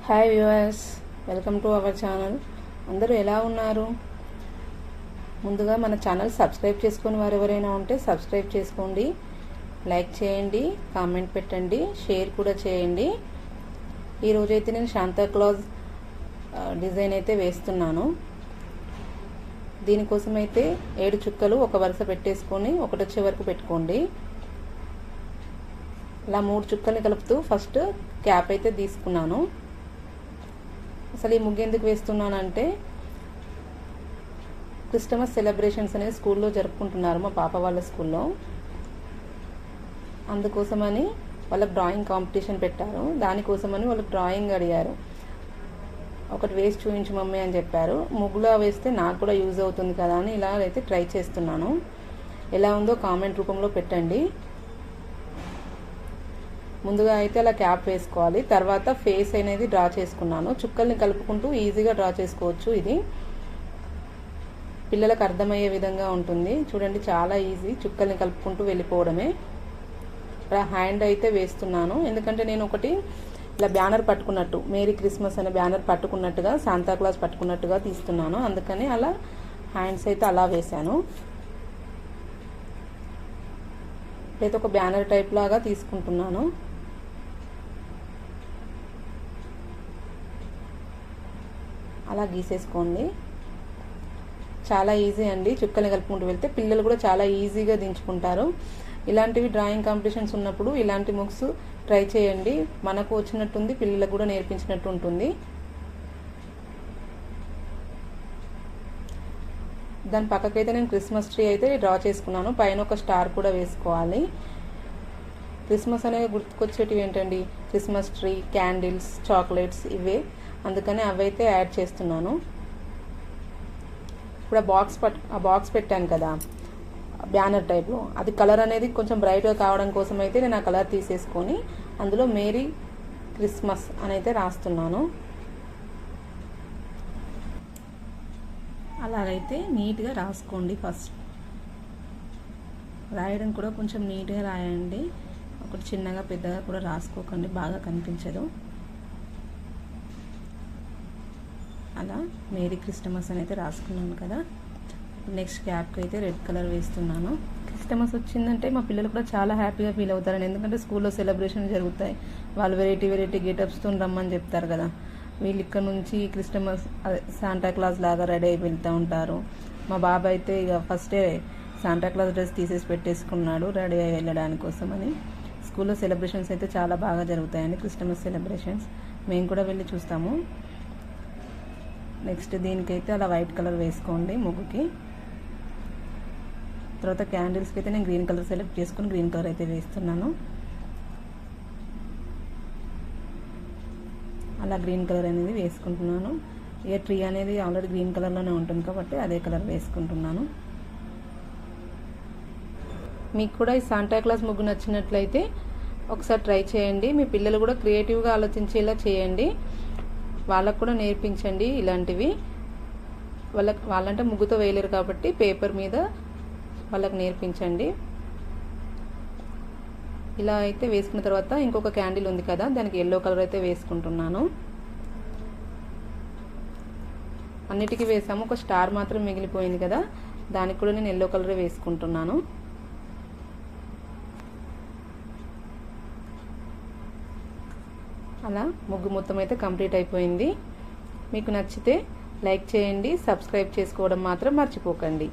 Hi viewers, welcome to our channel. అందరూ ఎలా ఉన్నారు? ముందుగా మన ఛానల్ సబ్స్క్రైబ్ చేసుకుని వారు ఎవరైనా ఉంటే సబ్స్క్రైబ్ చేసుకోండి, లైక్ చేయండి, కామెంట్ పెట్టండి, షేర్ కూడా చేయండి. ఈరోజైతే నేను శాంతాక్లాజ్ డిజైన్ అయితే వేస్తున్నాను. దీనికోసం అయితే 7 చుక్కలు ఒక వరుస పెట్టేసుకొని ఒకటి వచ్చే వరకు పెట్టుకోండి. ఇలా 3 చుక్కల్ని కలుపుతూ ఫస్ట్ క్యాప్ అయితే తీసుకున్నాను. అసలు ఈ ముగ్గు ఎందుకు వేస్తున్నానంటే క్రిస్టమస్ సెలబ్రేషన్స్ అనేది స్కూల్లో జరుపుకుంటున్నారు, మా పాప వాళ్ళ స్కూల్లో. అందుకోసమని వాళ్ళకి డ్రాయింగ్ కాంపిటీషన్ పెట్టారు. దానికోసమని వాళ్ళకి డ్రాయింగ్ అడిగారు. ఒకటి వేసి చూపించు మమ్మీ అని చెప్పారు. ముగ్గులో వేస్తే నాకు కూడా యూజ్ అవుతుంది కదా అని ఇలా అయితే ట్రై చేస్తున్నాను. ఎలా ఉందో కామెంట్ రూపంలో పెట్టండి. ముందుగా అయితే అలా క్యాప్ వేసుకోవాలి. తర్వాత ఫేస్ అనేది డ్రా చేసుకున్నాను. చుక్కల్ని కలుపుకుంటూ ఈజీగా డ్రా చేసుకోవచ్చు. ఇది పిల్లలకు అర్థమయ్యే విధంగా ఉంటుంది. చూడండి, చాలా ఈజీ. చుక్కల్ని కలుపుకుంటూ వెళ్ళిపోవడమే. ఇలా హ్యాండ్ అయితే వేస్తున్నాను. ఎందుకంటే నేను ఒకటి ఇలా బ్యానర్ పట్టుకున్నట్టు, మేరీ క్రిస్మస్ అనే బ్యానర్ పట్టుకున్నట్టుగా, శాంతాక్లాజ్ పట్టుకున్నట్టుగా తీస్తున్నాను. అందుకని అలా హ్యాండ్స్ అయితే అలా వేశాను. లేదా ఒక బ్యానర్ టైప్ లాగా తీసుకుంటున్నాను. అలా గీసేసుకోండి. చాలా ఈజీ అండి. చుక్కల్ని కలుపుకుంటూ వెళ్తే పిల్లలు కూడా చాలా ఈజీగా దించుకుంటారు. ఇలాంటివి డ్రాయింగ్ కాంపిటీషన్స్ ఉన్నప్పుడు ఇలాంటి ముగ్స్ ట్రై చేయండి. మనకు వచ్చినట్టుంది, పిల్లలకు కూడా నేర్పించినట్టు ఉంటుంది. దాని పక్కకైతే నేను క్రిస్మస్ ట్రీ అయితే డ్రా చేసుకున్నాను. పైన ఒక స్టార్ కూడా వేసుకోవాలి. క్రిస్మస్ అనేది గుర్తుకొచ్చేటివి ఏంటండి, క్రిస్మస్ ట్రీ, క్యాండిల్స్, చాక్లెట్స్, ఇవే. అందుకని అవైతే యాడ్ చేస్తున్నాను. ఇప్పుడు ఆ బాక్స్ పెట్టాను కదా బ్యానర్ టైప్లో, అది కలర్ అనేది కొంచెం బ్రైట్గా కావడం కోసం అయితే నేను ఆ కలర్ తీసేసుకొని అందులో మేరీ క్రిస్మస్ అని అయితే రాస్తున్నాను. అలాగైతే నీట్గా రాసుకోండి. ఫస్ట్ రాయడం కూడా కొంచెం నీట్గా రాయండి. ఒకటి చిన్నగా పెద్దగా కూడా రాసుకోకండి, బాగా కనిపించదు. అలా మేరీ క్రిస్టమస్ అని అయితే రాసుకున్నాను కదా. నెక్స్ట్ క్యాప్కి అయితే రెడ్ కలర్ వేస్తున్నాను. క్రిస్టమస్ వచ్చిందంటే మా పిల్లలు కూడా చాలా హ్యాపీగా ఫీల్ అవుతారండి. ఎందుకంటే స్కూల్లో సెలబ్రేషన్ జరుగుతాయి, వాళ్ళు వెరైటీ గెటప్స్తో రమ్మని చెప్తారు కదా. వీళ్ళు ఇక్కడ నుంచి క్రిస్టమస్ శాంటాక్లాజ్ లాగా రెడీ అయి వెళ్తూ ఉంటారు. మా బాబాయ్ అయితే ఇక ఫస్టే శాంటాక్లాజ్ డ్రెస్ తీసేసి పెట్టేసుకున్నాడు రెడీ అయి వెళ్ళడానికి కోసమని. స్కూల్లో సెలబ్రేషన్స్ అయితే చాలా బాగా జరుగుతాయండి, క్రిస్టమస్ సెలబ్రేషన్స్. మేము కూడా వెళ్ళి చూస్తాము. నెక్స్ట్ దీనికైతే అలా వైట్ కలర్ వేసుకోండి ముగ్గుకి. తర్వాత క్యాండిల్స్కి అయితే నేను గ్రీన్ కలర్ సెలెక్ట్ చేసుకుని గ్రీన్ కలర్ అయితే వేస్తున్నాను. అలా గ్రీన్ కలర్ అనేది వేసుకుంటున్నాను. ఇక ట్రీ అనేది ఆల్రెడీ గ్రీన్ కలర్లోనే ఉంటుంది కాబట్టి అదే కలర్ వేసుకుంటున్నాను. మీకు కూడా ఈ శాంటాక్లాజ్ ముగ్గు నచ్చినట్లయితే ఒకసారి ట్రై చేయండి. మీ పిల్లలు కూడా క్రియేటివ్గా ఆలోచించేలా చేయండి. వాళ్ళకు కూడా నేర్పించండి ఇలాంటివి. వాళ్ళంటే ముగ్గుతో వేయలేరు కాబట్టి పేపర్ మీద వాళ్ళకి నేర్పించండి. ఇలా అయితే వేసుకున్న తర్వాత ఇంకొక క్యాండిల్ ఉంది కదా, దానికి ఎల్లో కలర్ అయితే వేసుకుంటున్నాను. అన్నిటికీ వేసాము, ఒక స్టార్ మాత్రం మిగిలిపోయింది కదా, దానికి కూడా నేను ఎల్లో కలర్ వేసుకుంటున్నాను. అలా ముగ్గు మొత్తం అయితే కంప్లీట్ అయిపోయింది. మీకు నచ్చితే లైక్ చేయండి, సబ్స్క్రైబ్ చేసుకోవడం మాత్రం మర్చిపోకండి.